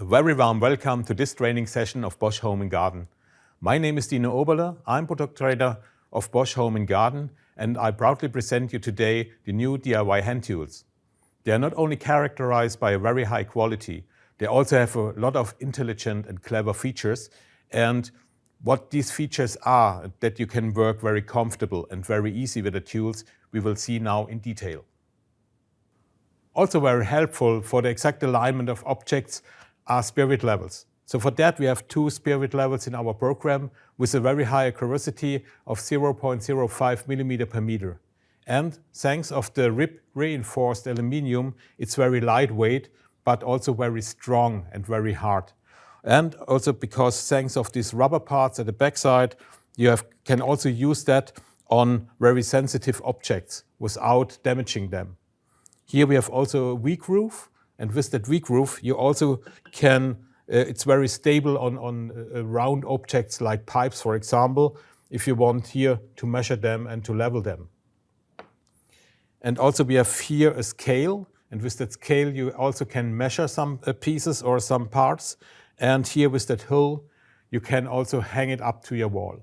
A very warm welcome to this training session of Bosch Home and Garden. My name is Dino. I'm product trainer of Bosch Home and Garden, and I proudly present you today the new DIY hand tools. They are not only characterized by a very high quality, they also have a lot of intelligent and clever features. And what these features are, that you can work very comfortable and very easy with the tools, we will see now in detail. Also very helpful for the exact alignment of objects are spirit levels. So for that we have two spirit levels in our program with a very high accuracy of 0.05 millimeter per meter. And thanks of the reinforced aluminium, it's very lightweight, but also very strong and very hard. And also because thanks of these rubber parts at the backside, you can also use that on very sensitive objects without damaging them. Here we have also a V-groove, and with that V-groove you also can, it's very stable on round objects like pipes, for example, if you want here to measure them and to level them. And also we have here a scale, and with that scale you also can measure some pieces or some parts. And here with that hole you can also hang it up to your wall.